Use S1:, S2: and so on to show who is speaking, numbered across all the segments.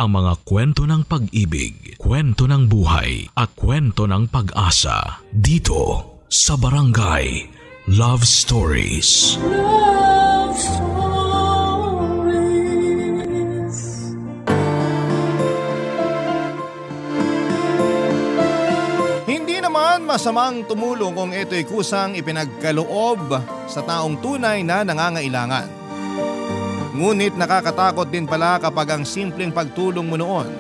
S1: ang mga kwento ng pag-ibig, kwento ng buhay at kwento ng pag-asa dito sa Barangay Love Stories.
S2: Love Stories. Hindi naman masamang tumulong kung ito'y kusang ipinagkaloob sa taong tunay na nangangailangan. Ngunit nakakatakot din pala kapag ang simpleng pagtulong mo noon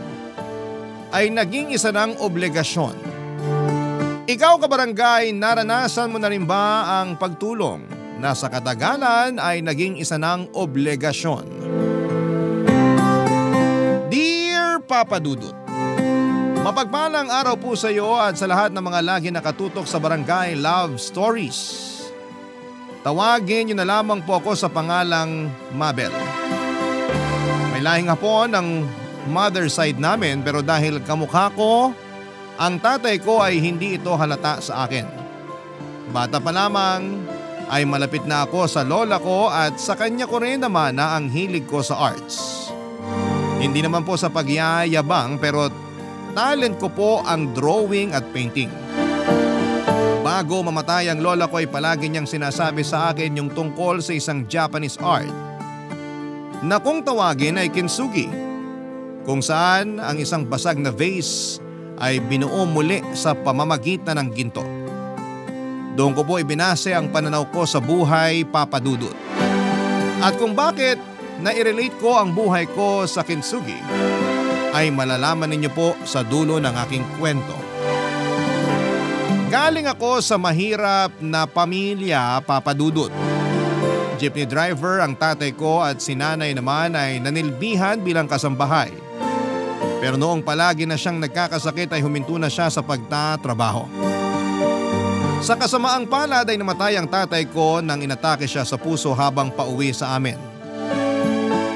S2: ay naging isa ng obligasyon. Ikaw kabarangay, naranasan mo na rin ba ang pagtulong na sa katagalan ay naging isa ng obligasyon? Dear Papa Dudut, mapagpalang araw po sa iyo at sa lahat ng mga lagi nakatutok sa Barangay Love Stories. Tawagin niyo na lamang po ako sa pangalang Mabel. May lahing hapon ang mother side namin pero dahil kamukha ko, ang tatay ko ay hindi ito halata sa akin. Bata pa lamang ay malapit na ako sa lola ko at sa kanya ko rin naman na ang hilig ko sa arts. Hindi naman po sa pagyayabang pero talent ko po ang drawing at painting. Bago mamatay ang lola ko ay palagi niyang sinasabi sa akin yung tungkol sa isang Japanese art na kung tawagin ay kintsugi, kung saan ang isang basag na vase ay binuo muli sa pamamagitan ng ginto. Doon ko po ibinase ang pananaw ko sa buhay, Papa Dudut. At kung bakit na-relate ko ang buhay ko sa kintsugi ay malalaman ninyo po sa dulo ng aking kwento. Galing ako sa mahirap na pamilya, Papa Dudut. Jeepney driver ang tatay ko at si nanay naman ay nanilbihan bilang kasambahay. Pero noong palagi na siyang nagkakasakit ay huminto na siya sa pagtatrabaho. Sa kasamaang palad ay namatay ang tatay ko nang inatake siya sa puso habang pauwi sa amin.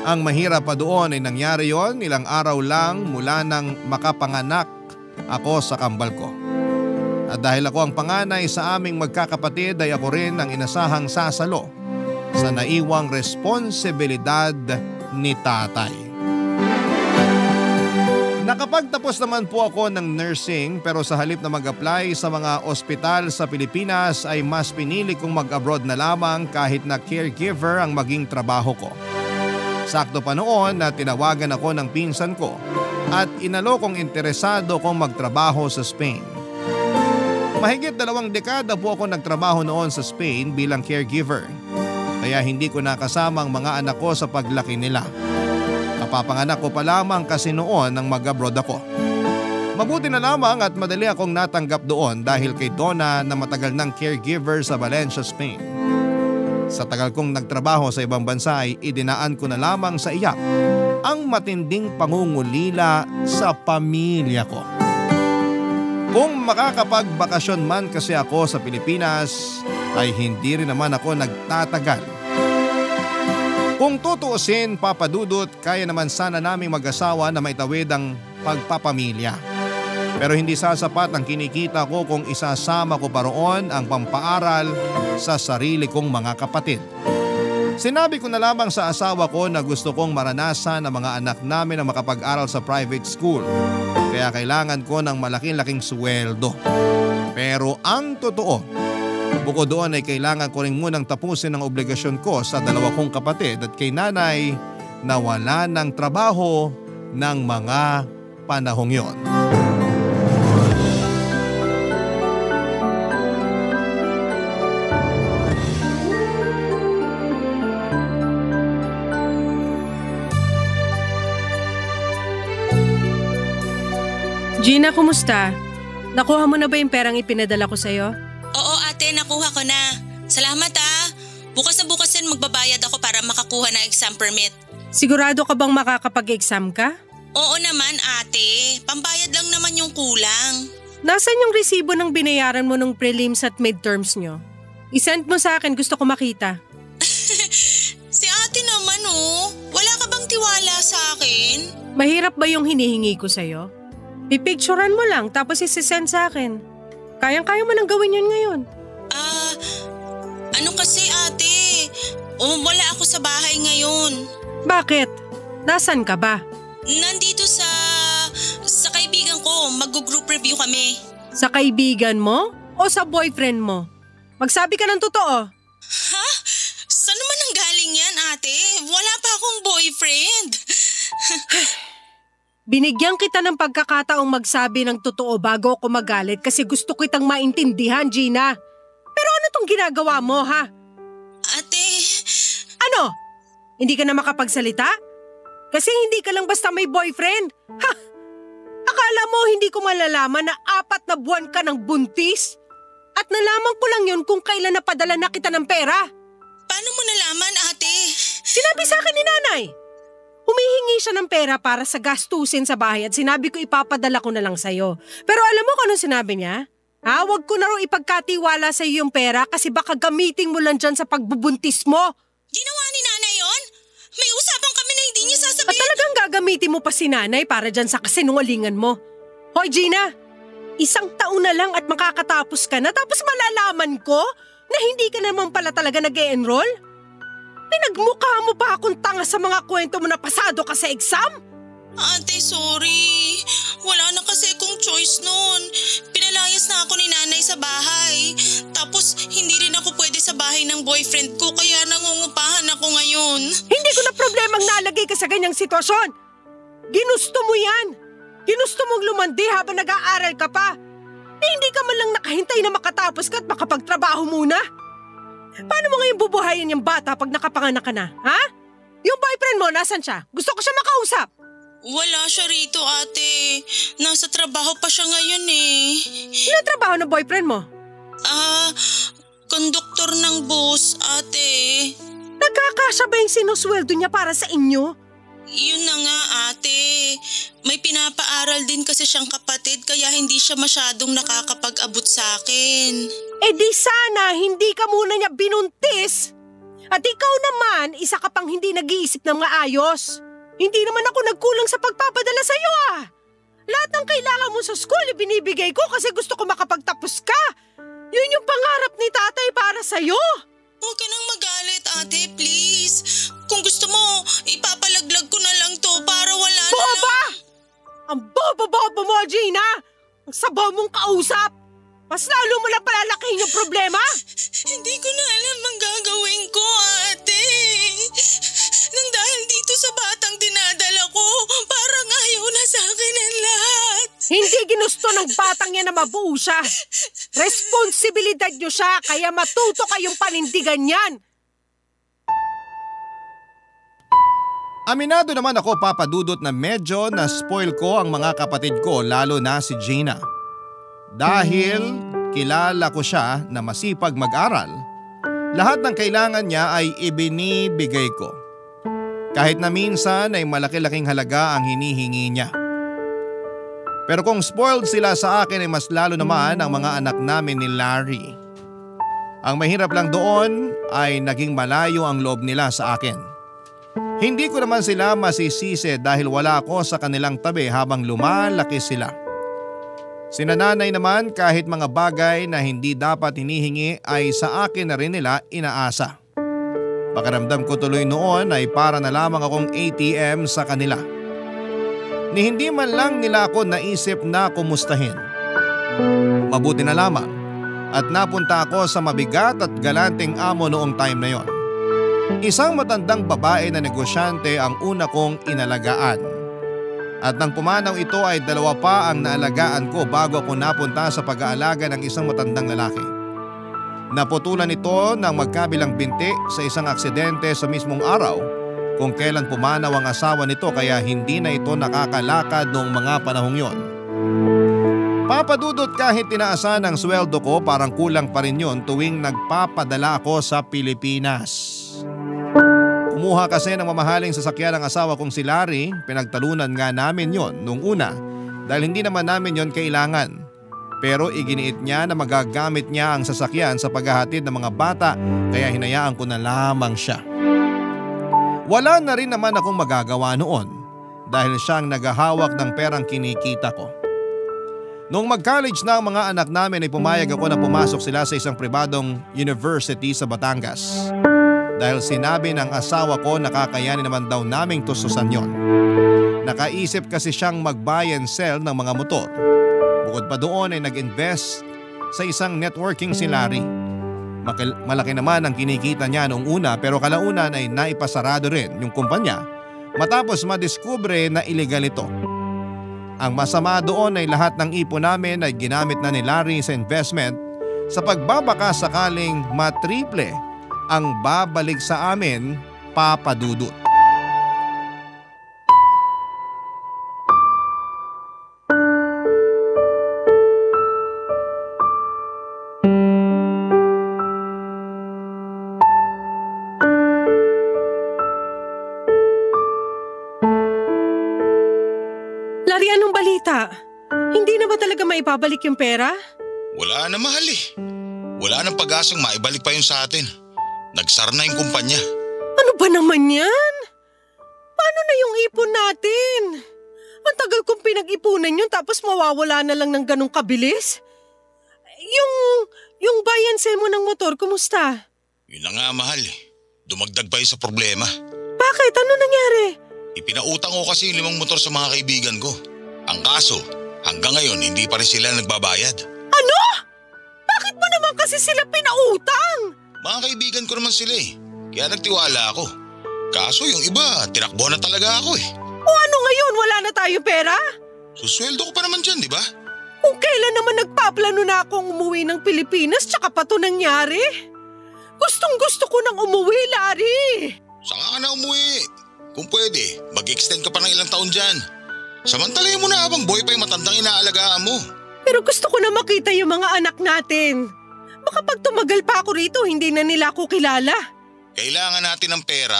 S2: Ang mahirap pa doon ay nangyari yon ilang araw lang mula nang makapanganak ako sa kambal ko. At dahil ako ang panganay sa aming magkakapatid ay ako rin ang inasahang sasalo sa naiwang responsibilidad ni tatay. Nakapagtapos naman po ako ng nursing pero sa halip na mag-apply sa mga ospital sa Pilipinas ay mas pinili kong mag-abroad na lamang kahit na caregiver ang maging trabaho ko. Sakto pa noon na tinawagan ako ng pinsan ko at inalo kong interesado kong magtrabaho sa Spain. Mahigit 2 dekada po ako nagtrabaho noon sa Spain bilang caregiver. Kaya hindi ko nakasama ang mga anak ko sa paglaki nila. Kapapanganak ko pa lamang kasi noon nang mag-abroad ako. Mabuti na lamang at madali akong natanggap doon dahil kay Donna na matagal ng caregiver sa Valencia, Spain. Sa tagal kong nagtrabaho sa ibang bansa ay idinaan ko na lamang sa iyak ang matinding pangungulila sa pamilya ko. Kung makakapagbakasyon man kasi ako sa Pilipinas ay hindi rin naman ako nagtatagal. Kung tutuusin, Papa Dudut, kaya naman sana naming mag-asawa na maitawid ang pagpapamilya. Pero hindi sasapat ang kinikita ko kung isasama ko pa roon ang pampaaral sa sarili kong mga kapatid. Sinabi ko na lamang sa asawa ko na gusto kong maranasan ang mga anak namin na makapag-aral sa private school. Kaya kailangan ko ng malaking-laking sweldo. Pero ang totoo, bukod doon ay kailangan ko rin munang tapusin ang obligasyon ko sa 2 kong kapatid at kay nanay na wala ng trabaho ng mga panahong yon.
S3: Gina, kumusta? Nakuha mo na ba yung perang ipinadala ko sa'yo?
S4: Oo ate, nakuha ko na. Salamat ah. Bukas na bukas din magbabayad ako para makakuha ng exam permit.
S3: Sigurado ka bang makakapag-exam ka?
S4: Oo naman ate, pambayad lang naman yung kulang.
S3: Nasaan yung resibo ng binayaran mo ng prelims at midterms nyo? I-send mo sa akin, gusto ko makita.
S4: Si ate naman oh, wala ka bang tiwala sa akin?
S3: Mahirap ba yung hinihingi ko sa'yo? Pipicturan mo lang tapos isi-send sa akin. Kayang-kaya mo nang gawin yun ngayon.
S4: Ano kasi ate? Wala ako sa bahay ngayon.
S3: Bakit? Nasaan ka ba?
S4: Nandito sa kaibigan ko, mag-group review kami.
S3: Sa kaibigan mo o sa boyfriend mo? Magsabi ka ng totoo.
S4: Ha? Saan naman ang galing yan, ate? Wala pa akong boyfriend.
S3: Binigyan kita ng pagkakataong magsabi ng totoo bago ako magalit kasi gusto kitang maintindihan, Gina. Pero ano tong ginagawa mo, ha?
S4: Ate…
S3: Ano? Hindi ka na makapagsalita? Kasi hindi ka lang basta may boyfriend. Ha? Akala mo hindi ko malalaman na 4 na buwan ka ng buntis? At nalaman ko lang yun kung kailan napadala na kita ng pera.
S4: Paano mo nalaman, ate?
S3: Sinabi sa akin ni nanay. Humihingi siya ng pera para sa gastusin sa bahay at sinabi ko ipapadala ko na lang sa'yo. Pero alam mo kung anong sinabi niya? Huwag ko na raw ipagkatiwala sa'yo yung pera kasi baka gamitin mo lang dyan sa pagbubuntis mo.
S4: Ginawa ni nanay yon? May usapan kami na hindi niya
S3: At
S4: sasabihin.
S3: talagang gagamitin mo pa si nanay para dyan sa kasinungalingan mo. Hoy Gina, 1 taon na lang at makakatapos ka na tapos malalaman ko na hindi ka naman pala talaga nag-e-enroll? Pinagmukha mo pa akong tanga sa mga kwento mo na pasado ka sa exam?
S4: Ate, sorry. Wala na kasi akong choice noon. Pinalayas na ako ni nanay sa bahay. Tapos hindi rin ako pwede sa bahay ng boyfriend ko kaya nangungupahan ako ngayon.
S3: Hindi ko na problemang nalagay ka sa ganyang sitwasyon. Ginusto mo yan. Ginusto mong lumandi habang nag-aaral ka pa. Na hindi ka man lang nakahintay na makatapos ka at makapagtrabaho muna. Paano mo ngayon bubuhayin yung bata pag nakapanganak ka na, ha? Yung boyfriend mo, nasan siya? Gusto ko siya makausap.
S4: Wala siya rito, ate. Nasa trabaho pa siya ngayon eh.
S3: Ilang trabaho ng boyfriend mo?
S4: Konduktor ng bus, ate.
S3: Nagkakasya ba yung sinusweldo niya para sa inyo?
S4: Yun na nga, ate. May pinapaaral din kasi siyang kapatid kaya hindi siya masyadong nakakapag-abot sa akin.
S3: Eh di sana hindi ka muna niya binuntis. At ikaw naman, isa ka pang hindi nag-iisip ng maayos. Hindi naman ako nagkulang sa pagpapadala sa iyo ah. Lahat ng kailangan mo sa school binibigay ko kasi gusto ko makapagtapos ka. Yun yung pangarap ni tatay para sa iyo.
S4: Huwag ka nang magalit, ate, please. Kung gusto mo, ipapalaglag ko na lang to para wala na
S3: Boba!
S4: lang.
S3: Ang bobo-bobo mo, Gina! Ang sabaw mong kausap! Mas lalo mo lang palalakihin yung problema?
S4: Hindi ko na alam ang gagawin ko, ate. Nang dahil dito sa batang dinadala ko, parang ayaw na sa akin ang lahat.
S3: Hindi ginusto ng batang yan na mabuo siya. Responsibilidad niyo siya, kaya matuto kayong panindigan yan.
S2: Aminado naman ako, Papa Dudut, na medyo na-spoil ko ang mga kapatid ko, lalo na si Gina. Dahil kilala ko siya na masipag mag-aral, lahat ng kailangan niya ay ibinibigay ko. Kahit na minsan ay malaki-laking halaga ang hinihingi niya. Pero kung spoiled sila sa akin ay mas lalo naman ang mga anak namin ni Larry. Ang mahirap lang doon ay naging malayo ang loob nila sa akin. Hindi ko naman sila masisisi dahil wala ako sa kanilang tabi habang lumalaki sila. Sina nanay naman kahit mga bagay na hindi dapat hinihingi ay sa akin na rin nila inaasa. Pakiramdam ko tuloy noon ay para na lamang akong ATM sa kanila. Ni hindi man lang nila ako naisip na kumustahin. Mabuti na lamang at napunta ako sa mabigat at galanteng amo noong time na yon. Isang matandang babae na negosyante ang una kong inalagaan. At nang pumanaw ito ay 2 pa ang naalagaan ko bago ako napunta sa pag-aalaga ng isang matandang lalaki. Naputulan ito ng magkabilang binti sa isang aksidente sa mismong araw kung kailan pumanaw ang asawa nito kaya hindi na ito nakakalakad noong mga panahong yon. Papadudot kahit tinaasan ang sweldo ko parang kulang pa rin yun tuwing nagpapadala ako sa Pilipinas. Kumuha kasi ng mamahaling sasakyan ng asawa kong si Larry, pinagtalunan nga namin yon nung una dahil hindi naman namin yon kailangan. Pero iginiit niya na magagamit niya ang sasakyan sa paghahatid ng mga bata kaya hinayaan ko na lamang siya. Wala na rin naman akong magagawa noon dahil siyang naghahawak ng perang kinikita ko. Noong mag-college na ang mga anak namin ay pumayag ako na pumasok sila sa isang pribadong university sa Batangas. Dahil sinabi ng asawa ko na kakayanin naman daw naming tustusan yon. Nakaisip kasi siyang mag-buy and sell ng mga motor. Bukod pa doon ay nag-invest sa isang networking si Larry. Malaki naman ang kinikita niya noong una pero kalaunan ay naipasarado rin yung kumpanya matapos madiskubre na illegal ito. Ang masama doon ay lahat ng ipon namin ay ginamit na ni Larry sa investment sa pagbabaka sakaling matriple ang babalik sa amin, Papa Dudut.
S3: Larry, anong balita? Hindi na ba talaga maibabalik yung pera?
S5: Wala na, mahal eh. Wala nang pag-asang maibalik pa yun sa atin. Nagsara na yung kumpanya.
S3: Ano ba naman yan? Paano na yung ipon natin? Ang tagal kong pinag-ipunan yun tapos mawawala na lang ng ganong kabilis? Yung buy and sell mo ng motor, kumusta?
S5: Yun na nga, mahal eh. Dumagdag pa yun sa problema.
S3: Bakit? Ano nangyari?
S5: Ipinautang ko kasi yung 5 motor sa mga kaibigan ko. Ang kaso, hanggang ngayon hindi pa rin sila nagbabayad.
S3: Ano? Bakit mo naman kasi sila pinautang?
S5: Mga kaibigan ko naman sila eh. Kaya nagtiwala ako. Kaso yung iba, tinakbo na talaga ako eh.
S3: O ano ngayon? Wala na tayong pera?
S5: Susweldo ko pa naman dyan, di ba?
S3: Kung kailan naman nagpaplano na akong umuwi ng Pilipinas tsaka pa to nangyari? Gustong gusto ko nang umuwi, Larry.
S5: Saka ka na umuwi. Kung pwede, mag-extend ka pa ng ilang taon dyan. Samantalahin mo na habang boy pa yung matandang inaalagaan mo.
S3: Pero gusto ko na makita yung mga anak natin. Baka pag tumagal pa ako rito, hindi na nila ako kilala.
S5: Kailangan natin ng pera.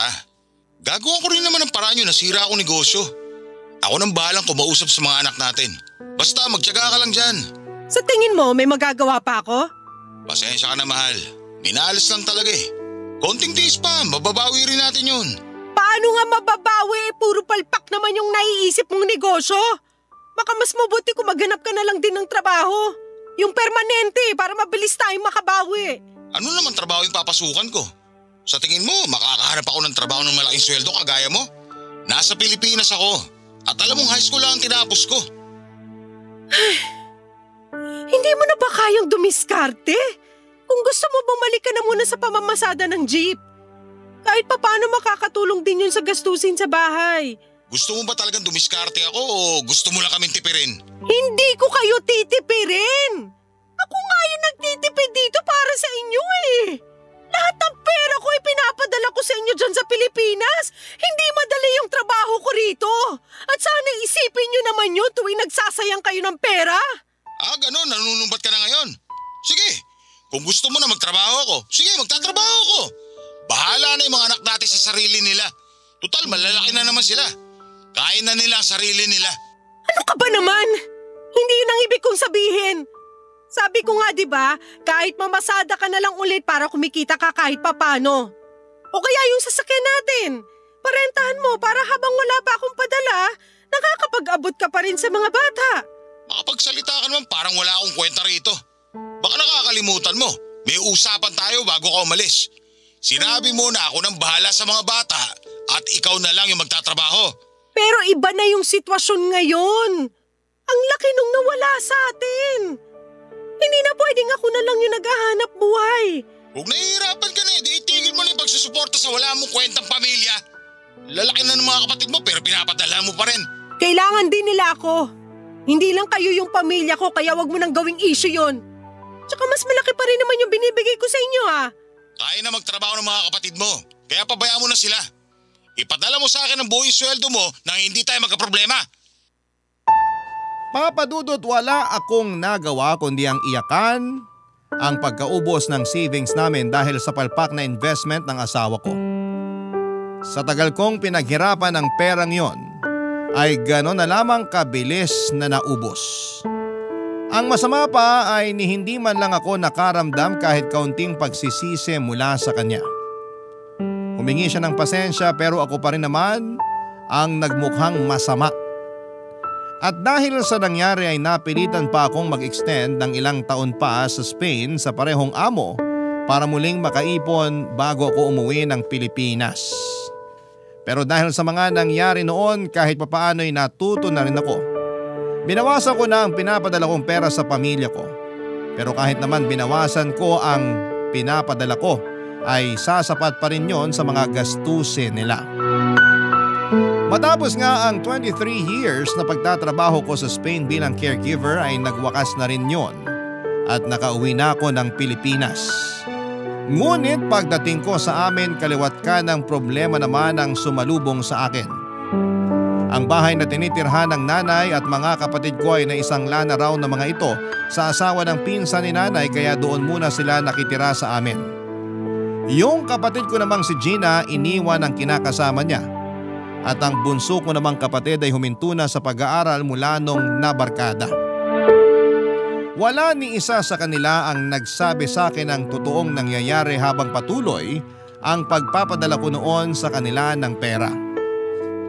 S5: Gagawa ko rin naman ng paraan yun, nasira akong negosyo. Ako nang bahalang kumausap sa mga anak natin. Basta magtiyaga ka lang dyan.
S3: Sa tingin mo, may magagawa pa ako?
S5: Pasensya ka na, mahal. Minalas lang talaga eh. Konting tiis pa, mababawi rin natin yun.
S3: Paano nga mababawi? Puro palpak naman yung naiisip mong negosyo. Baka mas mabuti kung maghanap ka na lang din ng trabaho. Yung permanente para mabilis tayong makabawi.
S5: Ano naman trabaho yung papasukan ko? Sa tingin mo, makakahanap ako ng trabaho ng malaking sweldo kagaya mo? Nasa Pilipinas ako. At alam mong high school lang ang tinapos ko.
S3: Hindi mo na ba kayang dumiskarte? Kung gusto mo, bumalik ka na muna sa pamamasada ng jeep. Kahit pa paano makakatulong din yun sa gastusin sa bahay.
S5: Gusto mo ba talagang dumiskarte ako o gusto mo lang kaming tipirin?
S3: Hindi ko kayo titipirin. Ako nga yung nagtitipid dito para sa inyo eh. Lahat ng pera ko ay pinapadala ko sa inyo dyan sa Pilipinas. Hindi madali yung trabaho ko rito. At sana isipin nyo naman yun tuwing nagsasayang kayo ng pera.
S5: Ah, ganon, nanunumbat ka na ngayon. Sige, kung gusto mo na magtrabaho ako, sige, magtatrabaho ako. Bahala na yung mga anak natin sa sarili nila. Tutal, malalaki na naman sila. Kain na nila ang sarili nila.
S3: Ano ka ba naman? Hindi yun ang ibig kong sabihin. Sabi ko nga, di ba, kahit mamasada ka na lang ulit para kumikita ka kahit papano. O kaya yung sasakyan natin. Parentahan mo para habang wala pa akong padala, nakakapag-abot ka pa rin sa mga bata.
S5: Makapagsalita ka naman parang wala akong kwenta rito. Baka nakakalimutan mo. May usapan tayo bago ka umalis. Sinabi mo na ako nang bahala sa mga bata at ikaw na lang yung magtatrabaho.
S3: Pero iba na yung sitwasyon ngayon. Ang laki nung nawala sa atin. Hindi na pwedeng ako na lang yung naghahanap buhay.
S5: Huwag nahihirapan ka na itigil mo na yung pagsusuporta sa wala mong kwentang pamilya. Lalaki na ng mga kapatid mo pero pinapadala mo pa rin.
S3: Kailangan din nila ako. Hindi lang kayo yung pamilya ko kaya wag mo nang gawing issue yun. Tsaka mas malaki pa rin naman yung binibigay ko sa inyo
S5: Kaya na magtrabaho ng mga kapatid mo. Kaya pabayaan mo na sila. Ipadala mo sa akin ang buong sweldo mo nang hindi tayo magkaproblema.
S2: Papa Dudut, wala akong nagawa kundi ang iyakan ang pagkaubos ng savings namin dahil sa palpak na investment ng asawa ko. Sa tagal kong pinaghirapan ng perang yon, ay gano'n na lamang kabilis na naubos. Ang masama pa ay ni hindi man lang ako nakaramdam kahit kaunting pagsisisi mula sa kanya. Humingi siya ng pasensya pero ako pa rin naman ang nagmukhang masama. At dahil sa nangyari ay napilitan pa akong mag-extend ng ilang taon pa sa Spain sa parehong amo para muling makaipon bago ako umuwi ng Pilipinas. Pero dahil sa mga nangyari noon kahit papaano'y natuto na rin ako. Binawasan ko na ang pinapadala kong pera sa pamilya ko. Pero kahit naman binawasan ko ang pinapadala ko ay sasapat pa rin yon sa mga gastusin nila. Matapos nga ang 23 years na pagtatrabaho ko sa Spain bilang caregiver ay nagwakas na rin yon at nakauwi na ako ng Pilipinas. Ngunit pagdating ko sa amin kaliwat ka ng problema naman ang sumalubong sa akin. Ang bahay na tinitirhan ng nanay at mga kapatid ko ay naisangla na raw ng mga ito sa asawa ng pinsan ni nanay kaya doon muna sila nakitira sa amin. Yung kapatid ko namang si Gina iniwan ang kinakasama niya at ang bunso ko namang kapatid ay huminto na sa pag-aaral mula nung nabarkada. Wala ni isa sa kanila ang nagsabi sa akin ang totoong nangyayari habang patuloy ang pagpapadala ko noon sa kanila ng pera.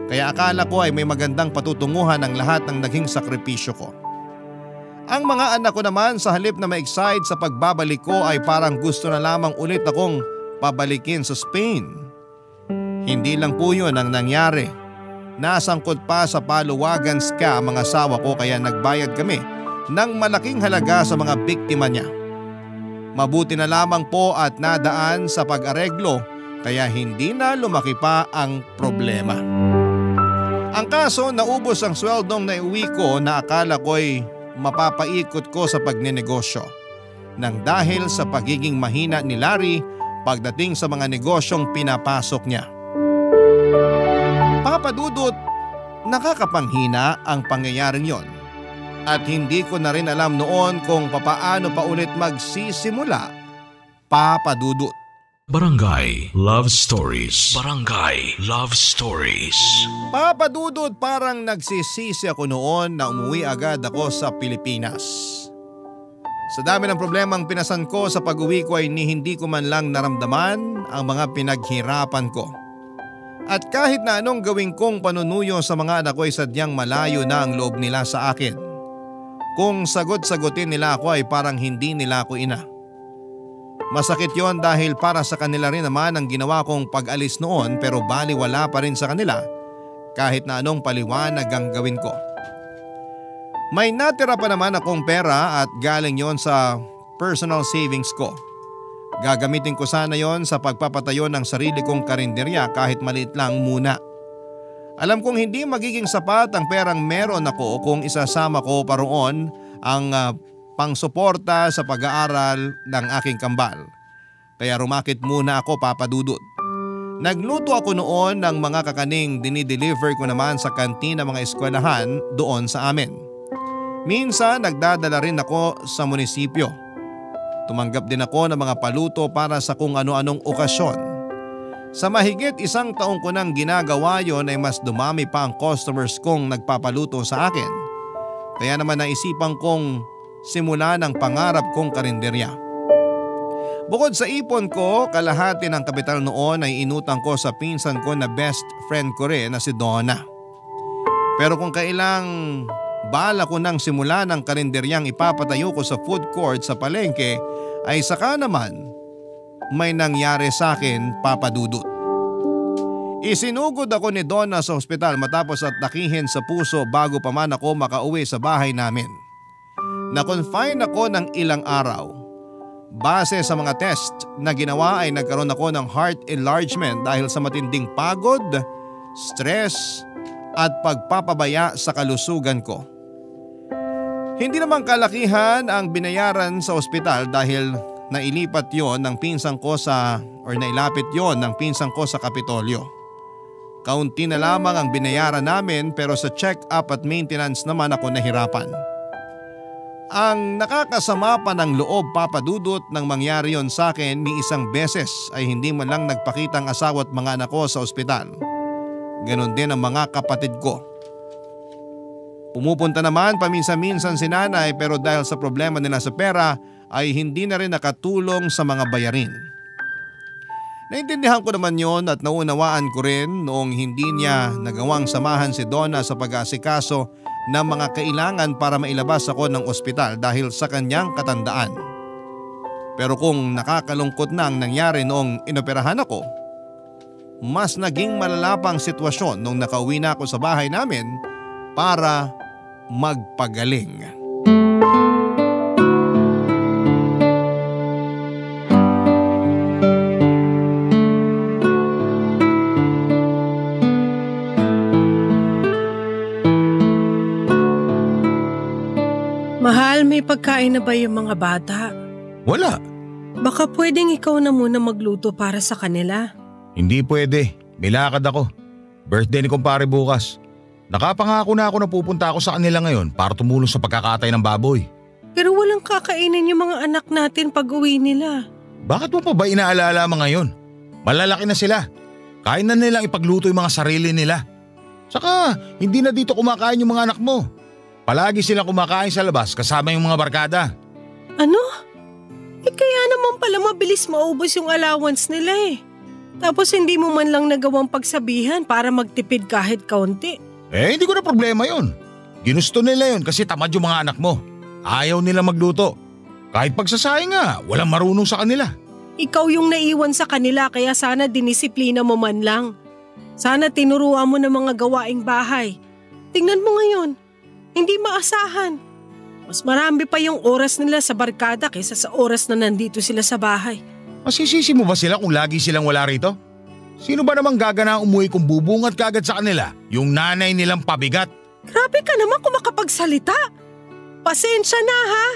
S2: Kaya akala ko ay may magandang patutunguhan ang lahat ng naging sakripisyo ko. Ang mga anak ko naman sa halip na ma-excite sa pagbabalik ko ay parang gusto na lamang ulit akong pabalikin sa Spain. Hindi lang po yun ang nangyari. Nasangkot pa sa paluwagan scam ang asawa ko kaya nagbayad kami ng malaking halaga sa mga biktima niya. Mabuti na lamang po at nadaan sa pag-areglo kaya hindi na lumaki pa ang problema. Ang kaso naubos ang sweldong naiuwi ko na akala ko'y mapapaikot ko sa pagnenegosyo nang dahil sa pagiging mahina ni Larry pagdating sa mga negosyong pinapasok niya. Papa Dudut, nakakapanghina ang pangyayaring yon. At hindi ko na rin alam noon kung papaano pa ulit magsisimula, Papa Dudut.
S1: Barangay Love Stories. Barangay Love Stories.
S2: Papa Dudut, parang nagsisisi ako noon na umuwi agad ako sa Pilipinas. Sa dami ng problemang pinasan ko sa pag-uwi ko ay hindi ko man lang naramdaman ang mga pinaghirapan ko. At kahit na anong gawin kong panunuyo sa mga anak ko ay sadyang malayo na ang loob nila sa akin. Kung sagot-sagutin nila ako ay parang hindi nila ako ina. Masakit yon dahil para sa kanila rin naman ang ginawa kong pag-alis noon pero baliwala pa rin sa kanila kahit na anong paliwanag ang gawin ko. May natira pa naman akong pera at galing yon sa personal savings ko. Gagamitin ko sana yon sa pagpapatayo ng sarili kong karinderya kahit maliit lang muna. Alam kong hindi magiging sapat ang perang meron ako kung isasama ko pa roon ang pangsuporta sa pag-aaral ng aking kambal. Kaya rumakit muna ako, Papa Dudut. Nagluto ako noon ng mga kakaning dinideliver ko naman sa kantina ng mga eskwelahan doon sa amin. Minsan nagdadala rin ako sa munisipyo. Tumanggap din ako ng mga paluto para sa kung ano-anong okasyon. Sa mahigit 1 taong ko nang ginagawa yon ay mas dumami pa ang customers kong nagpapaluto sa akin. Kaya naman naisipan kong simulan ang pangarap kong karinderya. Bukod sa ipon ko, kalahati ng kapital noon ay inutang ko sa pinsan ko na best friend ko rin na si Donna. Pero kung kailang bala ko nang simulan ang karinderyang ipapatayo ko sa food court sa palengke ay saka naman may nangyari sa akin, Papa Dudut. Isinugod ako ni Donna sa ospital matapos at nakihin sa puso bago pa man ako makauwi sa bahay namin. Na-confine ako ng ilang araw. Base sa mga test na ginawa ay nagkaroon ako ng heart enlargement dahil sa matinding pagod, stress at pagpapabaya sa kalusugan ko. Hindi naman kalakihan ang binayaran sa ospital dahil nailapit yon ng pinsang ko sa Kapitolyo. Kaunti na lamang ang binayaran namin pero sa check-up at maintenance naman ako nahirapan. Ang nakakasama pa ng loob, Papa Dudut, nang mangyari yon sa akin ni isang beses ay hindi man lang nagpakita ang asawa at mga anak ko sa ospital. Ganon din ang mga kapatid ko. Pumupunta naman paminsan-minsan si nanay pero dahil sa problema nila sa pera ay hindi na rin nakatulong sa mga bayarin. Naintindihan ko naman yon at naunawaan ko rin noong hindi niya nagawang samahan si Donna sa pag-aasikaso ng mga kailangan para mailabas ako ng ospital dahil sa kanyang katandaan. Pero kung nakakalungkot na ang nangyari noong inoperahan ako, mas naging malala pang sitwasyon nung nakauwi na ako sa bahay namin para magpagaling.
S3: Mahal, may pagkain na ba yung mga bata?
S5: Wala.
S3: Baka pwedeng ikaw na muna magluto para sa kanila.
S5: Hindi pwede. May lakad ako. Birthday ni kumpare bukas. Nakapangako na ako na pupunta ako sa kanila ngayon para tumulong sa pagkakatay ng baboy.
S3: Pero walang kakainin yung mga anak natin pag uwi nila.
S5: Bakit mo pa ba inaalala mga ngayon? Malalaki na sila. Kaya na nilang ipagluto yung mga sarili nila. Saka hindi na dito kumakain yung mga anak mo. Palagi silang kumakain sa labas kasama yung mga barkada.
S3: Ano? Kaya naman pala mabilis maubos yung allowance nila eh. Tapos hindi mo man lang nagawang pagsabihan para magtipid kahit kaunti.
S5: Hindi ko na problema yun. Ginusto nila yun kasi tamad yung mga anak mo. Ayaw nila magluto. Kahit pagsasayang nga, walang marunong sa kanila.
S3: Ikaw yung naiwan sa kanila kaya sana dinisiplina mo man lang. Sana tinuruan mo ng mga gawaing bahay. Tingnan mo ngayon. Hindi maasahan. Mas marami pa yung oras nila sa barkada kaysa sa oras na nandito sila sa bahay.
S5: Masisisi mo ba sila kung lagi silang wala rito? Sino ba namang gagana umuwi kung bubungat kagad sa kanila yung nanay nilang pabigat?
S3: Grabe ka naman kung makapagsalita. Pasensya na ha.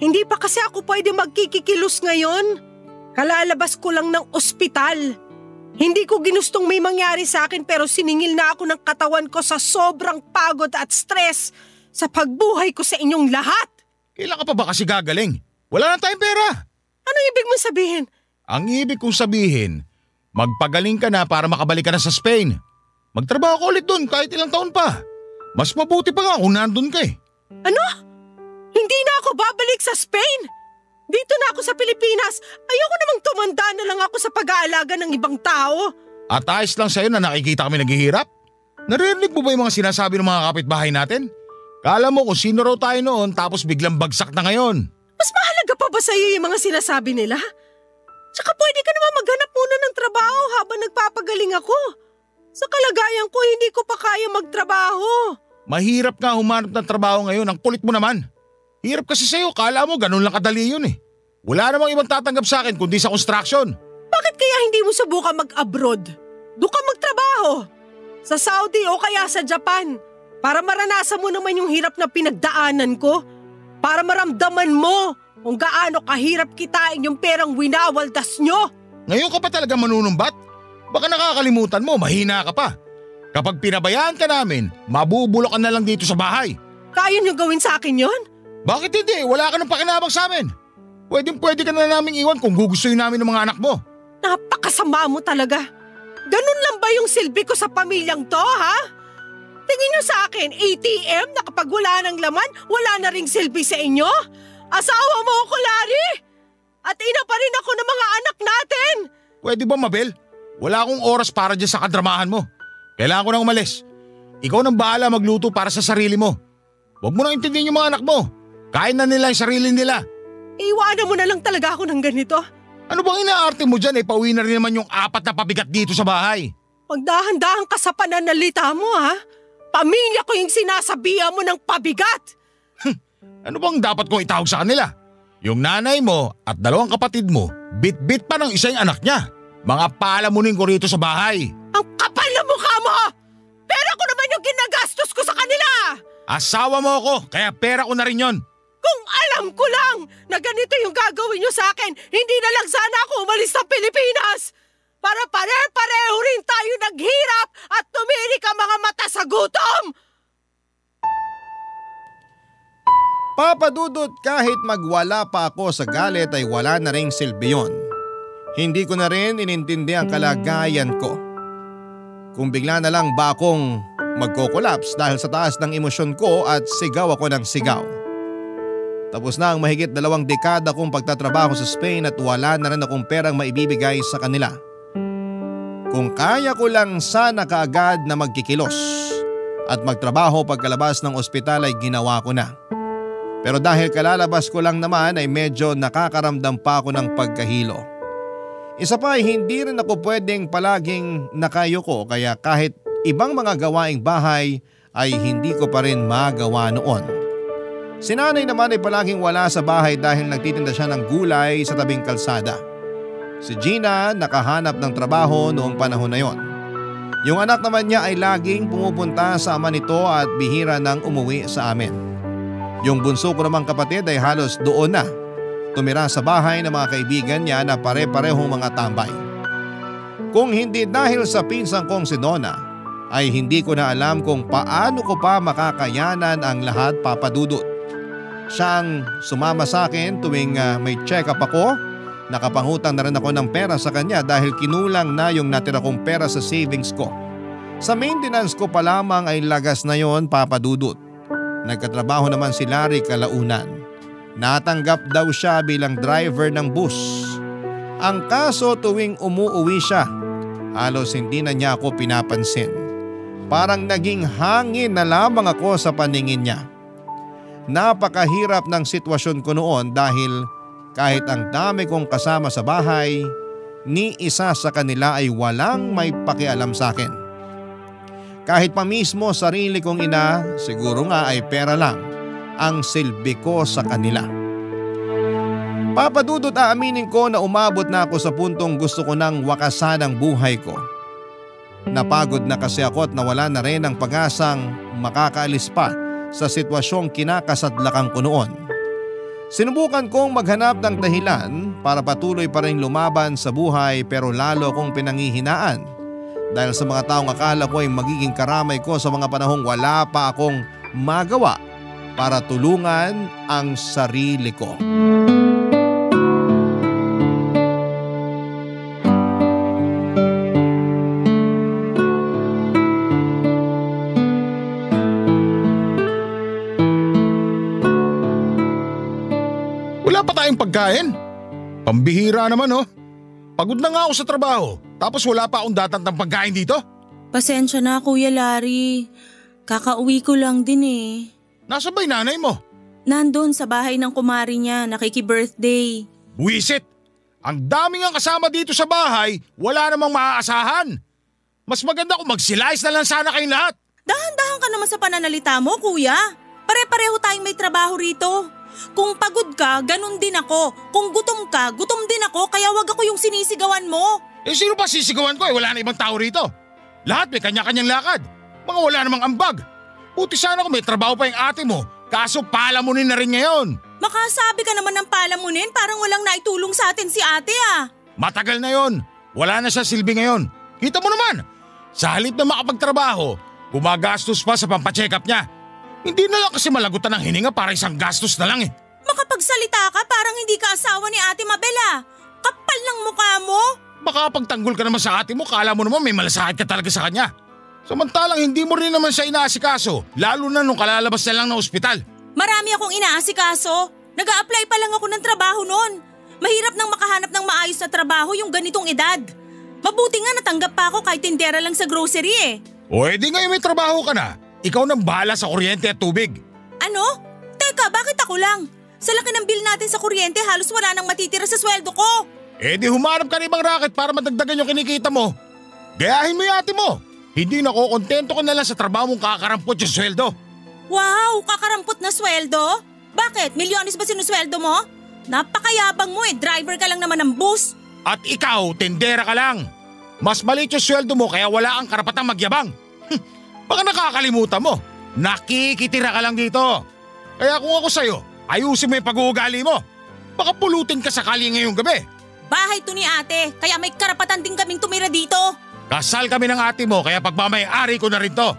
S3: Hindi pa kasi ako pwede magkikikilos ngayon. Kalalabas ko lang ng ospital. Hindi ko ginustong may mangyari sa akin pero siningil na ako ng katawan ko sa sobrang pagod at stress sa pagbuhay ko sa inyong lahat.
S5: Kailan ka pa ba kasi gagaling? Wala na tayong pera.
S3: Ano ibig mong sabihin?
S5: Ang ibig kong sabihin, magpagaling ka na para makabalik ka na sa Spain. Magtrabaho ka ulit doon kahit ilang taon pa. Mas mabuti pa nga kung nandun ka eh.
S3: Ano? Hindi na ako babalik sa Spain? Dito na ako sa Pilipinas. Ayoko namang tumanda na lang ako sa pag-aalaga ng ibang tao.
S5: At ayos lang sa'yo na nakikita kami naghihirap? Naririnig mo ba yung mga sinasabi ng mga kapitbahay natin? Kala mo kung sino raw tayo noon tapos biglang bagsak na ngayon.
S3: Mas mahalaga pa ba sa'yo yung mga sinasabi nila? Tsaka pwede ka naman maghanap muna ng trabaho habang nagpapagaling ako. Sa kalagayan ko, hindi ko pa kaya magtrabaho.
S5: Mahirap nga humanap ng trabaho ngayon. Ang kulit mo naman. Hirap kasi sa'yo, kala mo ganun lang kadali yun eh. Wala namang ibang tatanggap sa akin kundi sa construction.
S3: Bakit kaya hindi mo subukan mag-abroad? Doon ka magtrabaho. Sa Saudi o kaya sa Japan. Para maranasan mo naman yung hirap na pinagdaanan ko. Para maramdaman mo kung gaano kahirap kitain yung perang winawaldas nyo.
S5: Ngayon ka pa talaga manunumbat? Baka nakakalimutan mo, mahina ka pa. Kapag pinabayaan ka namin, mabubulok ka na lang dito sa bahay.
S3: Kaya nyo gawin sa akin yon?
S5: Bakit hindi? Wala ka ng pakinabang sa amin. Pwede ka na namin iwan kung gugustuhin namin ng mga anak mo.
S3: Napakasama mo talaga. Ganun lang ba yung silbi ko sa pamilyang to, ha? Tingin nyo sa akin, ATM na kapag wala ng laman, wala na ring silbi sa inyo? Asawa mo ako, Larry! At ina pa rin ako ng mga anak natin!
S5: Pwede ba, Mabel? Wala akong oras para dyan sa kadramahan mo. Kailangan ko nang umalis. Ikaw nang bahala magluto para sa sarili mo. Huwag mo nang intindihin yung mga anak mo. Kain na nila yung sarili nila.
S3: Iwanan mo na lang talaga ako ng ganito.
S5: Ano bang inaarte mo dyan? Pauwi na rin naman yung 4 na pabigat dito sa bahay.
S3: Magdahan-dahan ka sa pananalita mo, ha? Pamilya ko yung sinasabihan mo ng pabigat.
S5: Ano bang dapat kong itawag sa kanila? Yung nanay mo at 2 kapatid mo, bit-bit pa ng isang anak niya. Mga palamunin ko rito sa bahay.
S3: Ang kapal na mukha mo! Pera ko naman yung ginagastos ko sa kanila!
S5: Asawa mo ako, kaya pera ko na rin yon.
S3: Kung alam ko lang na ganito yung gagawin nyo sa akin, hindi na lang sana ako umalis sa Pilipinas. Para pare-pareho rin tayo naghirap at tumirik ang mga mata sa gutom.
S2: Papa Dudut, kahit magwala pa ako sa galit ay wala na ring silbi yun. Hindi ko na rin inintindi ang kalagayan ko. Kung bigla na lang ba akong magko-collapse dahil sa taas ng emosyon ko at sigaw ako ng sigaw. Tapos na ang mahigit 2 dekada kong pagtatrabaho sa Spain at wala na rin akong perang maibibigay sa kanila. Kung kaya ko lang sana kaagad na magkikilos at magtrabaho pagkalabas ng ospital ay ginawa ko na. Pero dahil kalalabas ko lang naman ay medyo nakakaramdam pa ako ng pagkahilo. Isa pa ay hindi rin ako pwedeng palaging nakayuko kaya kahit ibang mga gawaing bahay ay hindi ko pa rin magawa noon. Si nanay naman ay palaging wala sa bahay dahil nagtitinda siya ng gulay sa tabing kalsada. Si Gina nakahanap ng trabaho noong panahon na yon. Yung anak naman niya ay laging pumupunta sa ama nito at bihira nang umuwi sa amin. Yung bunso ko namang kapatid ay halos doon na. Tumira sa bahay ng mga kaibigan niya na pare-parehong mga tambay. Kung hindi dahil sa pinsang kong si Nona, ay hindi ko na alam kung paano ko pa makakayanan ang lahat, Papa Dudut. Siya ang sumama sa akin tuwing may check-up ako. Nakapangutang na rin ako ng pera sa kanya dahil kinulang na yung natira kong pera sa savings ko. Sa maintenance ko pa lamang ay lagas na yon, Papa Dudut. Nagkatrabaho naman si Larry kalaunan. Natanggap daw siya bilang driver ng bus. Ang kaso tuwing umuuwi siya, halos hindi na niya ako pinapansin. Parang naging hangin na lamang ako sa paningin niya. Napakahirap ng sitwasyon ko noon dahil kahit ang dami kong kasama sa bahay, ni isa sa kanila ay walang may pakialam sa akin. Kahit pa mismo sarili kong ina, siguro nga ay pera lang ang silbi ko sa kanila. Papa Dudut, aaminin ko na umabot na ako sa puntong gusto ko nang wakasan ang buhay ko. Napagod na kasi ako at nawala na rin ang pag-asang makakaalis pa sa sitwasyong kinakasadlakan ko noon. Sinubukan kong maghanap ng dahilan para patuloy pa rin lumaban sa buhay pero lalo kong pinanghihinaan dahil sa mga taong akala ko ay magiging karamay ko sa mga panahong wala pa akong magawa para tulungan ang sarili ko.
S5: Wala pa tayong pagkain. Pambihira naman oh. Pagod na nga ako sa trabaho, tapos wala pa akong datang pagkain dito.
S4: Pasensya na, Kuya Larry. Kakauwi ko lang din eh.
S5: Nasaan ba yung nanay mo?
S4: Nandun sa bahay ng kumari niya, nakiki-birthday.
S5: Buwisit! Ang daming ang kasama dito sa bahay, wala namang maaasahan. Mas maganda kung magsilayas na lang sana kayong lahat.
S4: Dahan-dahan ka naman sa pananalita mo, Kuya. Pare-pareho tayong may trabaho rito. Kung pagod ka, ganun din ako. Kung gutom ka, gutom din ako, kaya wag ako yung sinisigawan mo.
S5: Eh sino pa sisigawan ko wala na ibang tao rito. Lahat may kanya-kanyang lakad. Mga wala namang ambag. Buti sana kung may trabaho pa yung ate mo, kaso palamunin na rin ngayon.
S4: Makasabi ka naman ng palamunin, parang walang naitulong sa atin si ate ah.
S5: Matagal na yon. Wala na siya silbi ngayon. Kita mo naman, sa halip na makapagtrabaho, gumagastos pa sa pampacheck up niya. Hindi na lang kasi malagutan ng hininga para isang gastos na lang eh.
S4: Makapagsalita ka parang hindi ka asawa ni Ate Mabel. Kapal ng mukha mo.
S5: Baka pagtanggol ka naman sa ate mo, kala mo naman may malasakit ka talaga sa kanya. Samantalang hindi mo rin naman siya inaasikaso, lalo na nung kalalabas na lang ng ospital.
S4: Marami akong inaasikaso. Nag-a-apply pa lang ako ng trabaho noon. Mahirap nang makahanap ng maayos na trabaho yung ganitong edad. Mabuti nga natanggap pa ako kahit tindera lang sa grocery eh.
S5: O edi ngayon may trabaho ka na. Ikaw nang bahala sa kuryente at tubig.
S4: Ano? Teka, bakit ako lang? Sa laki ng bill natin sa kuryente, halos wala nang matitira sa sweldo ko.
S5: Eh di humarap ka ng ibang racket para madagdagan yung kinikita mo. Gayahin mo yung ate mo. Hindi na ko kontento ka na lang sa trabaho mong kakarampot yung sweldo.
S4: Wow, kakarampot na sweldo? Bakit? Milyones ba sinusweldo mo? Napakayabang mo eh, driver ka lang naman ng bus.
S5: At ikaw, tendera ka lang. Mas maliit yung sweldo mo kaya wala kang karapatang magyabang. Baka nakakalimutan mo, nakikitira ka lang dito. Kaya kung ako sa'yo, ayusin mo yung pag-uugali mo. Baka pulutin ka sakali ngayong gabi.
S4: Bahay to ni ate, kaya may karapatan din kaming tumira dito.
S5: Kasal kami ng ate mo kaya pagmamay-ari ko na rin to.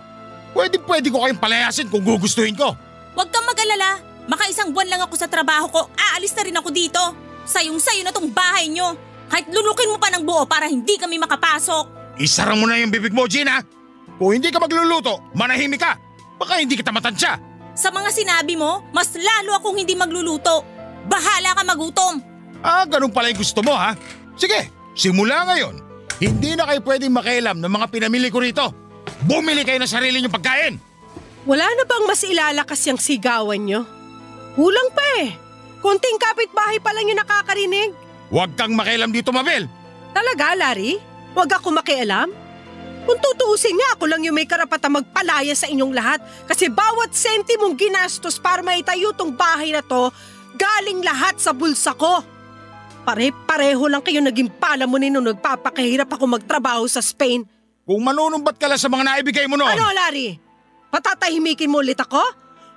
S5: Pwede ko kayong palayasin kung gugustuhin ko.
S4: Huwag kang mag-alala, makaisang buwan lang ako sa trabaho ko, aalis na rin ako dito. Sayong-sayo na tong bahay nyo. Kahit lulukin mo pa ng buo para hindi kami makapasok.
S5: Isara mo na yung bibig mo, Gina. Kung hindi ka magluluto, manahimik ka. Baka hindi kita matansya.
S4: Sa mga sinabi mo, mas lalo akong hindi magluluto. Bahala ka magutom.
S5: Ganun pala yung gusto mo ha? Sige, simula ngayon, hindi na kayo pwedeng makialam ng mga pinamili ko rito. Bumili kayo ng sarili niyong pagkain.
S3: Wala na bang mas ilalakas yung sigawan nyo? Kulang pa eh. Kunting kapitbahay pa lang yung nakakarinig.
S5: Huwag kang makialam dito, Mabel.
S3: Talaga, Larry? Huwag ako makialam? Kung tutuusin nga, ako lang yung may karapatang magpalaya sa inyong lahat kasi bawat sentimong ginastos para maitayo tong bahay na to, galing lahat sa bulsa ko. Pare-pareho lang kayo naging palamunin nung nagpapakahirap ako magtrabaho sa Spain.
S6: Kung manunumbat ka lang sa mga naibigay mo noon.
S3: Ano, Larry? Patatahimikin mo ulit ako?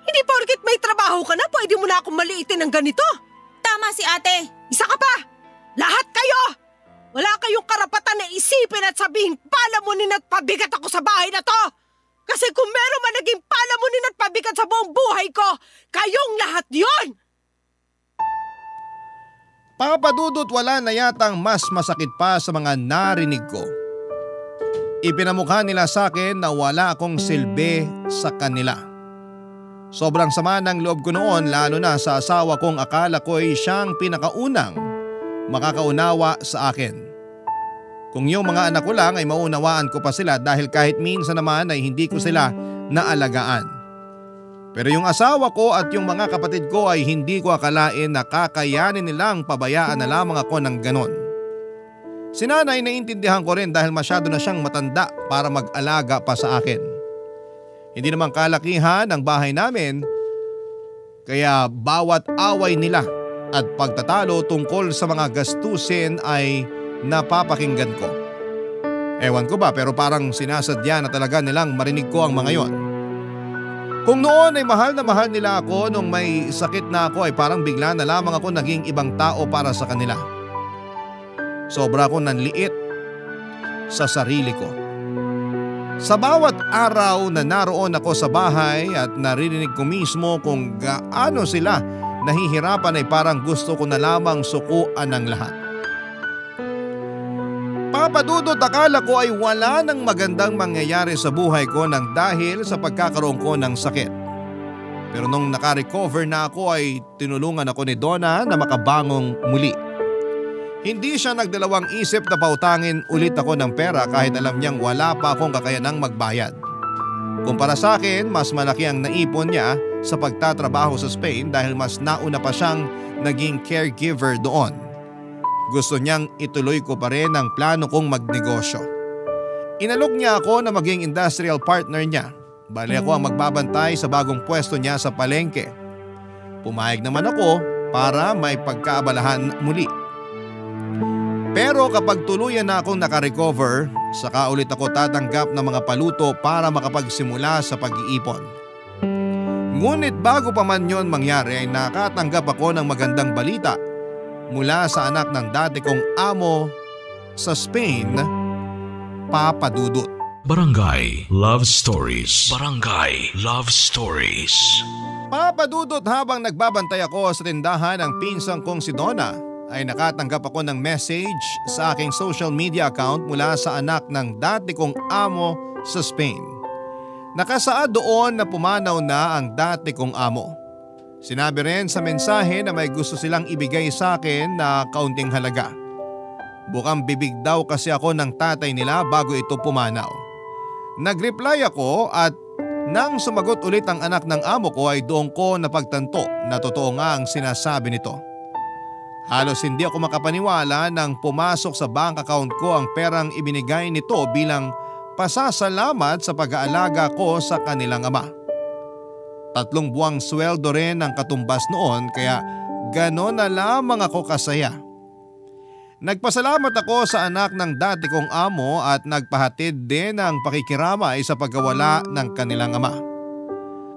S3: Hindi porket may trabaho ka na, pwede mo na akong maliitin ng ganito.
S4: Tama si ate.
S3: Isa ka pa! Lahat kayo! Wala kayong karapatan na isipin at sabihin palamunin at pabigat ako sa bahay na to! Kasi kung meron man naging palamunin at pabigat sa buong buhay ko, kayong lahat yon!
S2: Papadudot, wala na yatang mas masakit pa sa mga narinig ko. Ipinamukha nila sa akin na wala akong silbi sa kanila. Sobrang sama ng loob ko noon, lalo na sa asawa kong akala ko'y siyang pinakaunang makakaunawa sa akin. Kung yung mga anak ko lang ay maunawaan ko pa sila dahil kahit minsan naman ay hindi ko sila naalagaan. Pero yung asawa ko at yung mga kapatid ko ay hindi ko akalain na kakayanin nilang pabayaan na lamang ako ng ganon. Si nanay naiintindihan ko rin dahil masyado na siyang matanda para mag-alaga pa sa akin. Hindi naman kalakihan ang bahay namin, kaya bawat away nila at pagtatalo tungkol sa mga gastusin ay napapakinggan ko. Ewan ko ba, pero parang sinasadya na talaga nilang marinig ko ang mga yon. Kung noon ay mahal na mahal nila ako, nung may sakit na ako ay parang bigla na lamang ako naging ibang tao para sa kanila. Sobra akong nanliit sa sarili ko. Sa bawat araw na naroon ako sa bahay at naririnig ko mismo kung gaano sila nahihirapan ay parang gusto ko na lamang sukuan ng lahat. Papadudot, akala ko ay wala nang magandang mangyayari sa buhay ko nang dahil sa pagkakaroon ko ng sakit. Pero nung nakarecover na ako ay tinulungan ako ni Donna na makabangong muli. Hindi siya nagdalawang isip na pautangin ulit ako ng pera kahit alam niyang wala pa akong kakayanang magbayad. Kumpara sa akin, mas malaki ang naipon niya sa pagtatrabaho sa Spain dahil mas nauna pa siyang naging caregiver doon. Gusto niyang ituloy ko pa rin ang plano kong magnegosyo. Inalok niya ako na maging industrial partner niya. Bali ako ang magbabantay sa bagong pwesto niya sa palengke. Pumayag naman ako para may pagkaabalahan muli. Pero kapag tuluyan na akong nakarecover, saka ulit ako tatanggap ng mga paluto para makapagsimula sa pag-iipon. Ngunit bago pa man yon mangyari ay nakatanggap ako ng magandang balita mula sa anak ng dati kong amo sa Spain, Papadudot.
S1: Barangay Love Stories. Barangay Love Stories.
S2: Papadudot, habang nagbabantay ako sa tindahan ng pinsang kong si Donna, ay nakatanggap ako ng message sa aking social media account mula sa anak ng dati kong amo sa Spain. Nakasaad doon na pumanaw na ang dati kong amo. Sinabi rin sa mensahe na may gusto silang ibigay sa akin na kaunting halaga. Bukang bibig daw kasi ako ng tatay nila bago ito pumanaw. Nag-reply ako at nang sumagot ulit ang anak ng amo ko ay doon ko napagtanto na totoo nga ang sinasabi nito. Halos hindi ako makapaniwala nang pumasok sa bank account ko ang perang ibinigay nito bilang pasasalamat sa pag-aalaga ko sa kanilang ama. 3 buwang sweldo rin ang katumbas noon kaya gano'n na lamang ako kasaya. Nagpasalamat ako sa anak ng dati kong amo at nagpahatid din ng pakikiramay sa pagkawala ng kanilang ama.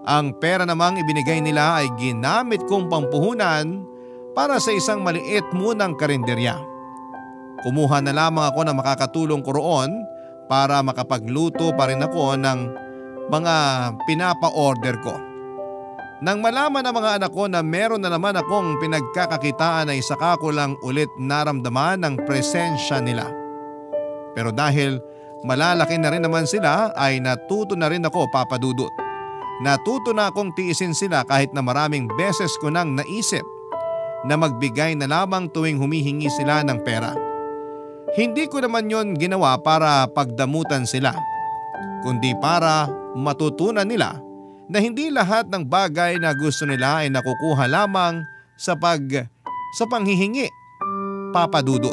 S2: Ang pera namang ibinigay nila ay ginamit kong pampuhunan para sa isang maliit munang karinderya. Kumuha na lamang ako na makakatulong ko roon para makapagluto pa rin ako ng mga pinapa-order ko. Nang malaman ng mga anak ko na meron na naman akong pinagkakakitaan ay saka ko lang ulit naramdaman ang presensya nila. Pero dahil malalaki na rin naman sila ay natuto na rin ako, Papadudot. Natuto na akong tiisin sila kahit na maraming beses ko nang naisip na magbigay na lamang tuwing humihingi sila ng pera. Hindi ko naman yon ginawa para pagdamutan sila, kundi para matutunan nila na hindi lahat ng bagay na gusto nila ay nakukuha lamang sa panghihingi, Papadudot.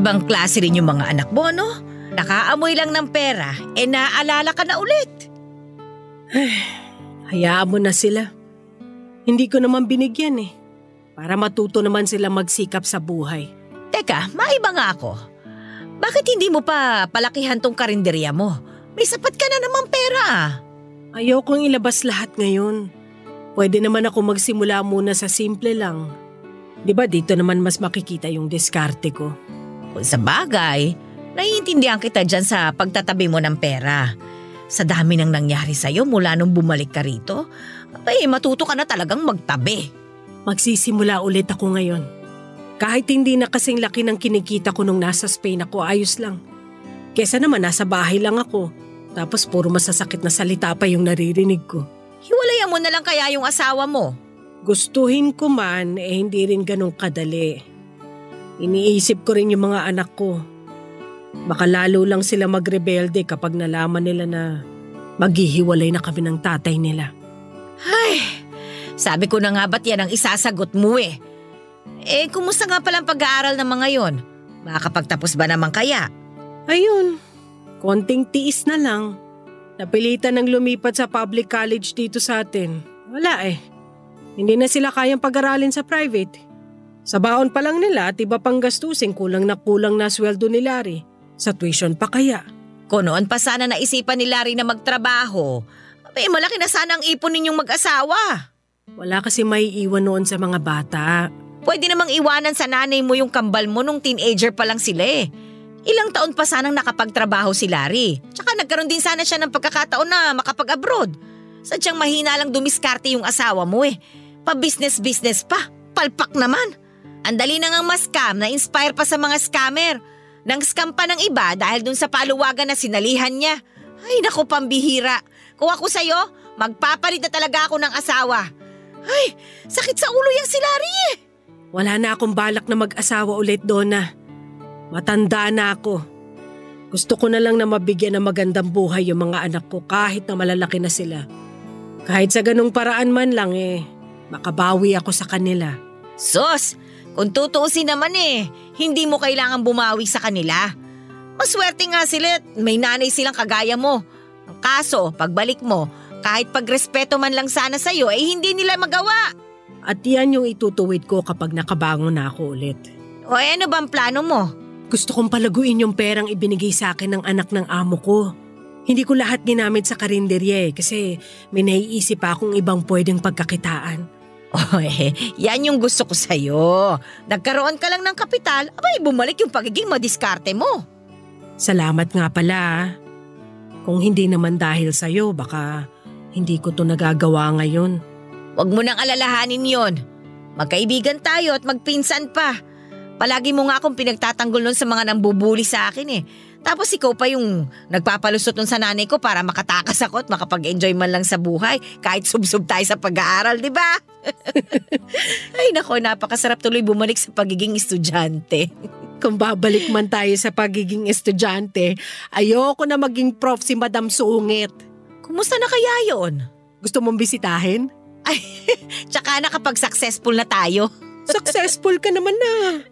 S7: Ibang klase rin yung mga anak mo, no? Nakaamoy lang ng pera, naaalala ka na ulit.
S3: Hayaan mo na sila. Hindi ko naman binigyan para matuto naman sila magsikap sa buhay.
S7: Teka, maiba nga ako. Bakit hindi mo pa palakihan tong karinderya mo? May sapat ka na namang pera.
S3: Ayokong ilabas lahat ngayon. Pwede naman ako magsimula muna sa simple lang. Di ba dito naman mas makikita yung diskarte ko?
S7: Kung sa bagay, naiintindihan kita dyan sa pagtatabi mo ng pera. Sa dami nang nangyari sa'yo mula nung bumalik ka rito, matuto ka na talagang magtabi.
S3: Magsisimula ulit ako ngayon. Kahit hindi na kasing laki ng kinikita ko nung nasa Spain ako, ayos lang. Kesa naman nasa bahay lang ako, tapos puro masasakit na salita pa yung naririnig ko.
S7: Hiwalayan mo na lang kaya yung asawa mo.
S3: Gustuhin ko man, hindi rin ganun kadali. Iniisip ko rin yung mga anak ko. Baka lalo lang sila magrebelde kapag nalaman nila na maghihiwalay na kami ng tatay nila.
S7: Ay, sabi ko na nga ba't yan ang isasagot mo kumusta nga palang pag-aaral ng mga yon? Makakapagtapos ba naman kaya?
S3: Ayun, konting tiis na lang. Napilitan ng lumipat sa public college dito sa atin. Wala Hindi na sila kayang pag-aralin sa private. Sa baon pa lang nila at iba pang gastusin, kulang na sweldo ni Larry. Sa tuition pa kaya.
S7: Kung noon pa sana naisipan ni Larry na magtrabaho, malaki na sana ang ipon ninyong mag-asawa.
S3: Wala kasi maiiwan noon sa mga bata.
S7: Pwede namang iwanan sa nanay mo yung kambal mo nung teenager pa lang sila Ilang taon pa sanang nakapagtrabaho si Larry. Tsaka nagkaroon din sana siya ng pagkakataon na makapag-abroad. Sadyang mahina lang dumiskarte yung asawa mo Pa-business pa. Palpak naman. Ang dali na ngang ma-scam, na-inspire pa sa mga scammer. Nang scam pa ng iba dahil dun sa paluwagan na sinalihan niya. Ay naku, pambihira. Kung ako sa'yo, magpapalit na talaga ako ng asawa. Ay, sakit sa ulo yang si Larry
S3: Wala na akong balak na mag-asawa ulit, Donna. Matanda na ako. Gusto ko na lang na mabigyan ng magandang buhay yung mga anak ko kahit na malalaki na sila. Kahit sa ganung paraan man lang makabawi ako sa kanila.
S7: Sus, kung tutuusin naman hindi mo kailangan bumawi sa kanila. Maswerte nga sila at may nanay silang kagaya mo. Ang kaso, pagbalik mo, kahit pagrespeto man lang sana sa'yo hindi nila magawa.
S3: At yan yung itutuwid ko kapag nakabangon na ako ulit.
S7: O ano bang plano mo?
S3: Gusto kong palaguin yung perang ibinigay sa akin ng anak ng amo ko. Hindi ko lahat ginamit sa karinderya kasi may naiisip akong ibang pwedeng pagkakitaan.
S7: Yan yung gusto ko sa'yo. Nagkaroon ka lang ng kapital, bumalik yung pagiging madiskarte mo.
S3: Salamat nga pala. Kung hindi naman dahil sa'yo, baka hindi ko to nagagawa ngayon.
S7: Huwag mo nang alalahanin yon. Magkaibigan tayo at magpinsan pa. Palagi mo nga akong pinagtatanggol nun sa mga nambubuli sa akin Tapos ikaw pa yung nagpapalusot nun sa nanay ko para makatakas ako at makapag-enjoy man lang sa buhay kahit subsub tayo sa pag-aaral, di ba? Ay nako, napakasarap tuloy bumalik sa pagiging estudyante.
S3: Kung babalik man tayo sa pagiging estudyante, ayoko na maging prof si Madam Sungit.
S7: Kumusta na kaya yon?
S3: Gusto mong bisitahin?
S7: Ay, tsaka na kapag successful na tayo.
S3: Successful ka naman na.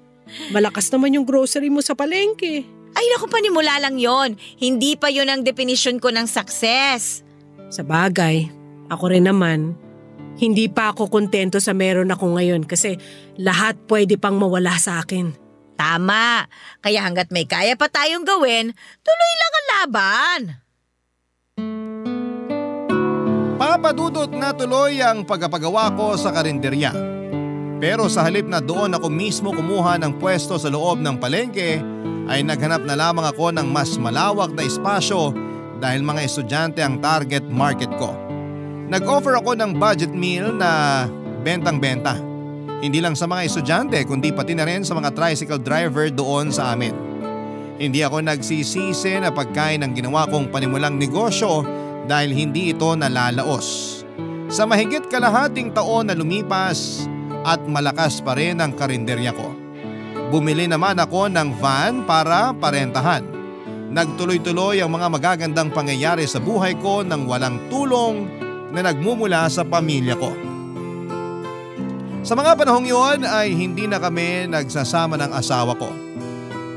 S3: Malakas naman yung grocery mo sa palengke.
S7: Ay naku, panimula lang yon. Hindi pa yon ang definition ko ng success.
S3: Sa bagay, ako rin naman. Hindi pa ako kontento sa meron ako ngayon kasi lahat pwede pang mawala sa akin.
S7: Tama. Kaya hanggat may kaya pa tayong gawin, tuloy lang ang laban.
S2: Papadudot na tuloy ang pagpapagawa ko sa karinderya. Pero sa halip na doon ako mismo kumuha ng pwesto sa loob ng palengke, ay naghanap na lamang ako ng mas malawak na espasyo dahil mga estudyante ang target market ko. Nag-offer ako ng budget meal na bentang-benta. Hindi lang sa mga estudyante kundi pati na rin sa mga tricycle driver doon sa amin. Hindi ako nagsisisi na pagkain ng ginawa kong panimulang negosyo dahil hindi ito nalalaos. Sa mahigit kalahating taon na lumipas at malakas pa rin ang karinderya ko. Bumili naman ako ng van para parentahan. Nagtuloy-tuloy ang mga magagandang pangyayari sa buhay ko nang walang tulong na nagmumula sa pamilya ko. Sa mga panahong yun ay hindi na kami nagsasama ng asawa ko.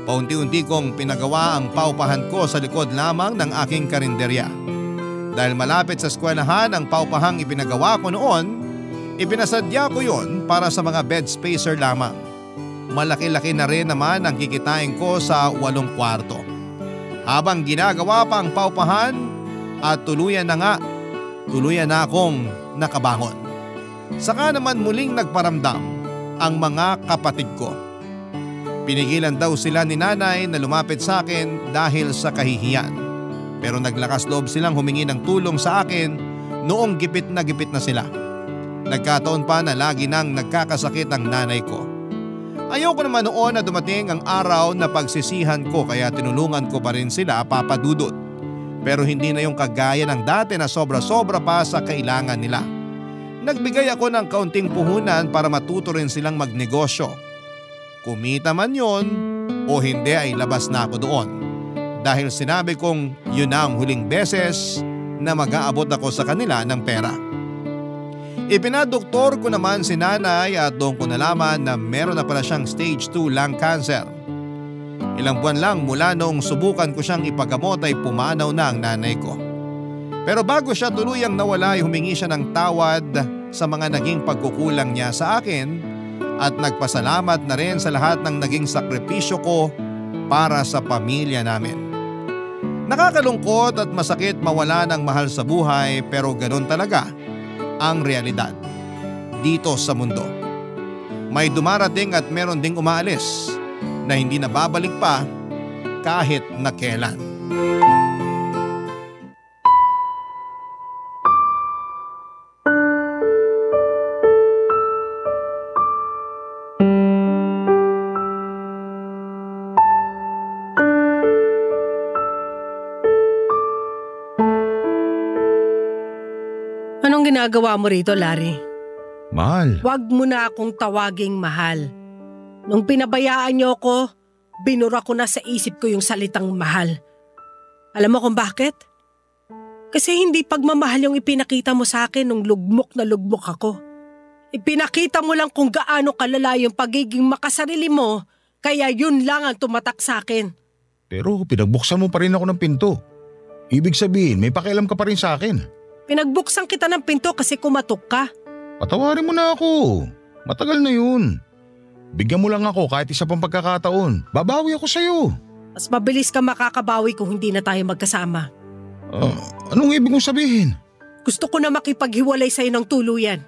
S2: Paunti-unti kong pinagawa ang paupahan ko sa likod lamang ng aking karinderya. Dahil malapit sa eskwelahan ang paupahang ipinagawa ko noon, ipinasadya ko yon para sa mga bed spacer lamang. Malaki-laki na rin naman ang kikitain ko sa 8 kwarto. Habang ginagawa pa ang paupahan at tuluyan na akong nakabangon. Saka naman muling nagparamdam ang mga kapatid ko. Pinigilan daw sila ni nanay na lumapit sa akin dahil sa kahihiyan. Pero naglakas loob silang humingi ng tulong sa akin noong gipit na sila. Nagkataon pa na lagi nang nagkakasakit ang nanay ko. Ayoko naman noon na dumating ang araw na pagsisihan ko kaya tinulungan ko pa rin sila, Papa Dudut. Pero hindi na yung kagaya ng dati na sobra-sobra pa sa kailangan nila. Nagbigay ako ng kaunting puhunan para matuto rin silang magnegosyo. Kumita man yon o hindi ay labas na ako doon. Dahil sinabi kong yun na ang huling beses na mag-aabot ako sa kanila ng pera. Ipinadoktor ko naman si nanay at doon ko nalaman na meron na pala siyang stage 2 lung cancer. Ilang buwan lang mula noong subukan ko siyang ipagamot ay pumanaw na ang nanay ko. Pero bago siya tuluyang nawala ay humingi siya ng tawad sa mga naging pagkukulang niya sa akin at nagpasalamat na rin sa lahat ng naging sakripisyo ko para sa pamilya namin. Nakakalungkot at masakit mawala ng mahal sa buhay pero ganun talaga ang realidad dito sa mundo. May dumarating at meron ding umaalis na hindi na babalik pa kahit na kailan.
S3: Anong ginagawa mo rito, Larry?
S6: Mahal.
S3: Huwag mo na akong tawaging mahal. Nung pinabayaan niyo ako, binura ko na sa isip ko yung salitang mahal. Alam mo kung bakit? Kasi hindi pagmamahal yung ipinakita mo sa akin nung lugmok na lugmok ako. Ipinakita mo lang kung gaano kalala yung pagiging makasarili mo, kaya yun lang ang tumatak sa akin.
S6: Pero pinagbuksan mo pa rin ako ng pinto. Ibig sabihin, may pakialam ka pa rin sa akin.
S3: Pinagbuksan kita ng pinto kasi kumatok ka.
S6: Patawarin mo na ako. Matagal na yun. Bigyan mo lang ako kahit isa pang pagkakataon. Babawi ako sa'yo.
S3: Mas mabilis ka makakabawi kung hindi na tayo magkasama.
S6: Anong ibig mong sabihin?
S3: Gusto ko na makipaghiwalay sa'yo ng tuluyan.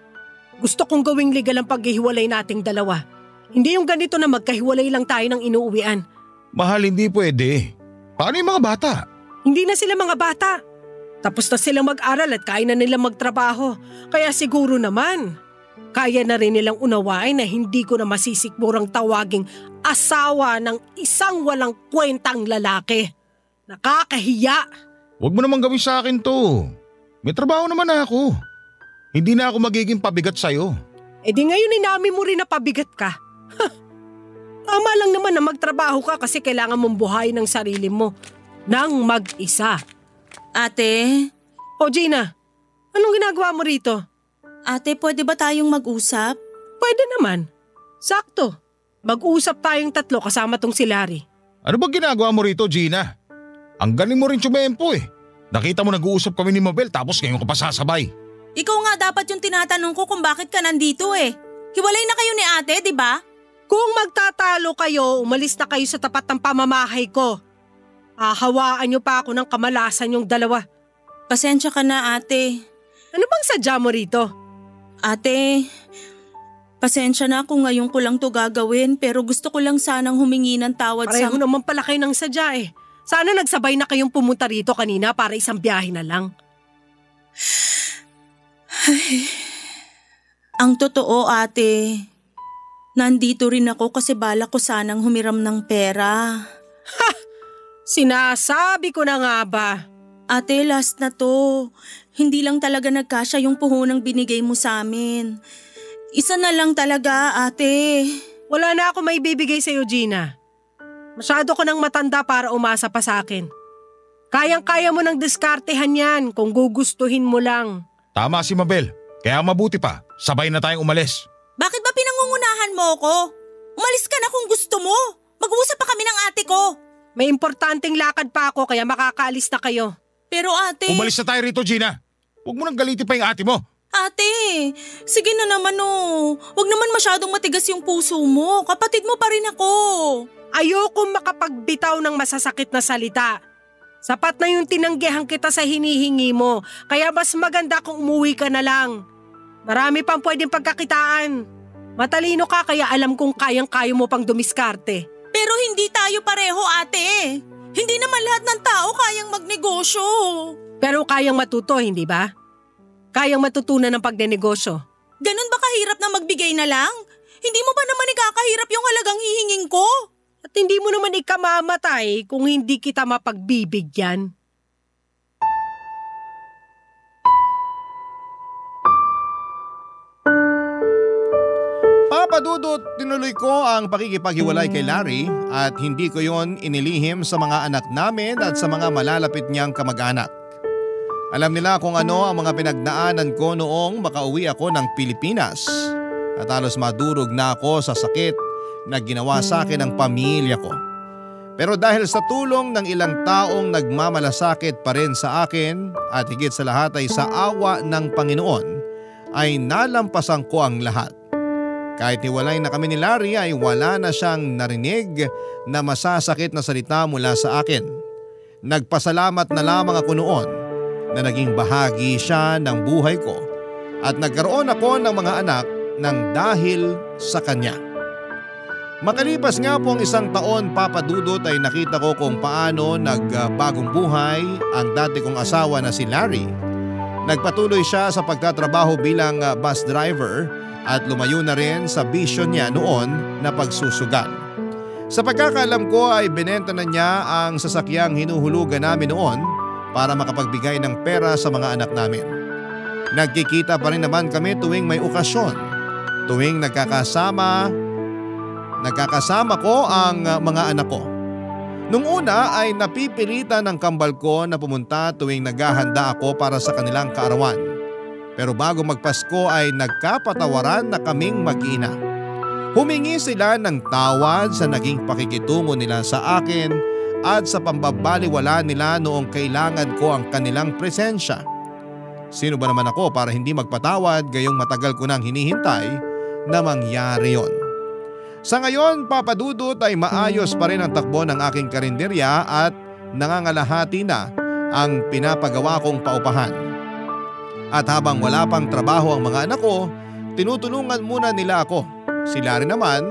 S3: Gusto kong gawing legal ang paghihiwalay nating dalawa. Hindi yung ganito na magkahiwalay lang tayo ng inuuwian.
S6: Mahal, hindi pwede. Paano yung mga bata?
S3: Hindi na sila mga bata. Tapos na silang mag-aral at kaya na nilang magtrabaho. Kaya siguro naman, kaya na rin nilang unawain na hindi ko na masisikmurang tawaging asawa ng isang walang kwentang lalaki. Nakakahiya.
S6: Huwag mo naman gawin sa akin to. May trabaho naman ako. Hindi na ako magiging pabigat sa'yo.
S3: E di ngayon inamin mo rin na pabigat ka. Tama lang naman na magtrabaho ka kasi kailangan mong buhayin ang sarili mo nang mag-isa.
S4: Ate?
S3: O Gina, anong ginagawa mo rito?
S4: Ate, pwede ba tayong mag-usap?
S3: Pwede naman. Sakto. Mag-usap tayong tatlo kasama tong si Larry.
S6: Ano ba ginagawa mo rito, Gina? Ang galing mo rin tsumempo eh. Nakita mo nag-uusap kami ni Mabel tapos ngayon ka pa sasabay.
S4: Ikaw nga dapat yung tinatanong ko kung bakit ka nandito eh. Hiwalay na kayo ni ate, di ba?
S3: Kung magtatalo kayo, umalis na kayo sa tapat ng pamamahay ko. Hahawaan niyo pa ako ng kamalasan yung dalawa.
S4: Pasensya ka na ate.
S3: Ano bang sadya mo rito?
S4: Ate, pasensya na kung ngayon ko lang to gagawin pero gusto ko lang sanang humingi ng tawad sa…
S3: Pareho naman pala kayo ng sadya eh. Sana nagsabay na kayong pumunta rito kanina para isang biyahe na lang.
S4: Ay, ang totoo ate, nandito rin ako kasi balak ko sanang humiram ng pera.
S3: Ha! Sinasabi ko na nga ba?
S4: Ate, last na to. Hindi lang talaga nagkasya yung puhunang binigay mo sa amin. Isa na lang talaga, ate.
S3: Wala na ako may bibigay sa'yo, Gina. Masyado ko nang matanda para umasa pa sa akin. Kayang-kaya mo nang diskartehan yan kung gugustuhin mo lang.
S6: Tama si Mabel. Kaya mabuti pa, sabay na tayong umalis.
S4: Bakit ba pinangungunahan mo ko? Umalis ka na kung gusto mo. Mag-uusap pa kami ng ate ko.
S3: May importanteng lakad pa ako kaya makakaalis na kayo.
S4: Pero ate…
S6: Umalis na tayo rito, Gina. Huwag mo nang galitin pa yung ate mo.
S4: Ate, sige na naman oh. Huwag naman masyadong matigas yung puso mo. Kapatid mo pa rin ako.
S3: Ayokong makapagbitaw ng masasakit na salita. Sapat na yung tinanggihan kita sa hinihingi mo, kaya mas maganda kung umuwi ka na lang. Marami pang pwedeng pagkakitaan. Matalino ka kaya alam kong kayang-kayo mo pang dumiskarte.
S4: Pero hindi tayo pareho, ate. Hindi naman lahat ng tao kayang magnegosyo.
S3: Pero kayang matuto, hindi ba? Kayang matutunan ng pagnenegosyo.
S4: Ganun ba kahirap na magbigay na lang? Hindi mo ba naman ikakahirap yung halagang hihingin ko?
S3: At hindi mo naman ikamamatay kung hindi kita mapagbibigyan.
S2: Papa Dudut, tinuloy ko ang pakikipaghiwalay kay Larry at hindi ko yon inilihim sa mga anak namin at sa mga malalapit niyang kamag-anak. Alam nila kung ano ang mga pinagnaanan ko noong makauwi ako ng Pilipinas at halos madurog na ako sa sakit na ginawa sa akin ng pamilya ko. Pero dahil sa tulong ng ilang taong nagmamalasakit pa rin sa akin at higit sa lahat ay sa awa ng Panginoon ay nalampasan ko ang lahat. Kahit hiwalay na kami ni Larry ay wala na siyang narinig na masasakit na salita mula sa akin. Nagpasalamat na lamang ako noon na naging bahagi siya ng buhay ko at nagkaroon ako ng mga anak ng dahil sa kanya. Makalipas nga po ang 1 taon, Papa Dudut, ay nakita ko kung paano nagbagong buhay ang dati kong asawa na si Larry. Nagpatuloy siya sa pagtatrabaho bilang bus driver at lumayo na rin sa bisyon niya noon na pagsusugal. Sa pagkakaalam ko ay binenta na niya ang sasakyang hinuhulugan namin noon para makapagbigay ng pera sa mga anak namin. Nagkikita pa rin naman kami tuwing may okasyon. Tuwing nagkakasama ko ang mga anak ko. Nung una ay napipilitan ng kambal ko na pumunta tuwing naghahanda ako para sa kanilang kaarawan. Pero bago magpasko ay nagkapatawaran na kaming mag-ina. Humingi sila ng tawad sa naging pakikitungo nila sa akin at sa pambabaliwala nila noong kailangan ko ang kanilang presensya. Sino ba naman ako para hindi magpatawad gayong matagal ko nang hinihintay na mangyari yon? Sa ngayon, Papa Dudut, ay maayos pa rin ang takbo ng aking karinderya at nangangalahati na ang pinapagawa kong paupahan. At habang wala pang trabaho ang mga anak ko, tinutulungan muna nila ako. Si Larry naman,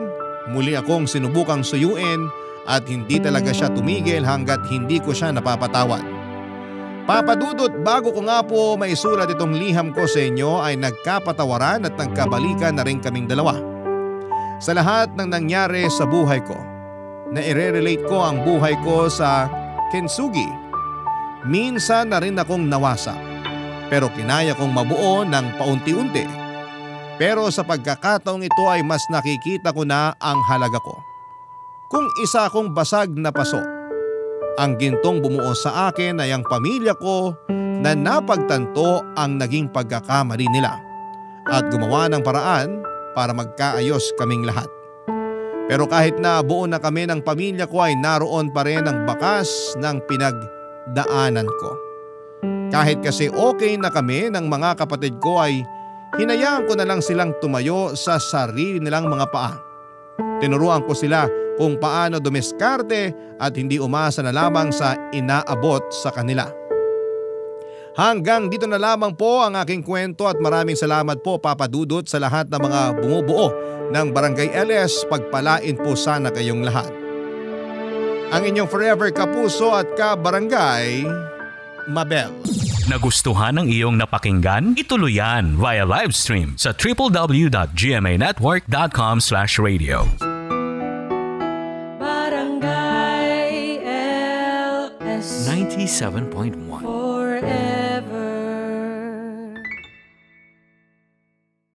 S2: muli akong sinubukang suyuin at hindi talaga siya tumigil hanggat hindi ko siya napapatawad. Papa Dudut, bago ko nga po maisulat itong liham ko sa inyo ay nagkapatawaran at nagkabalikan na rin kaming dalawa. Sa lahat ng nangyari sa buhay ko, na i-relate ko ang buhay ko sa kintsugi. Minsan na rin akong nawasak. Pero kinaya kong mabuo ng paunti-unti. Pero sa pagkakataong ito ay mas nakikita ko na ang halaga ko. Kung isa akong basag na paso, ang gintong bumuo sa akin ay ang pamilya ko na napagtanto ang naging pagkakamali nila at gumawa ng paraan para magkaayos kaming lahat. Pero kahit na buo na kami ng pamilya ko ay naroon pa rin ang bakas ng pinagdaanan ko. Kahit kasi okay na kami ng mga kapatid ko ay hinayaan ko na lang silang tumayo sa sarili nilang mga paa. Tinuruan ko sila kung paano dumiskarte at hindi umasa na lamang sa inaabot sa kanila. Hanggang dito na lamang po ang aking kwento at maraming salamat po, Papa Dudut, sa lahat ng mga bumubuo ng Barangay LS. Pagpalain po sana kayong lahat. Ang inyong forever kapuso at kabarangay, Mabel.
S1: Nagustuhan ng iyong napakinggan? Ituloy yan via live stream sa www.gmanetwork.com/radio.
S8: Barangay LS
S1: 97.1
S8: forever.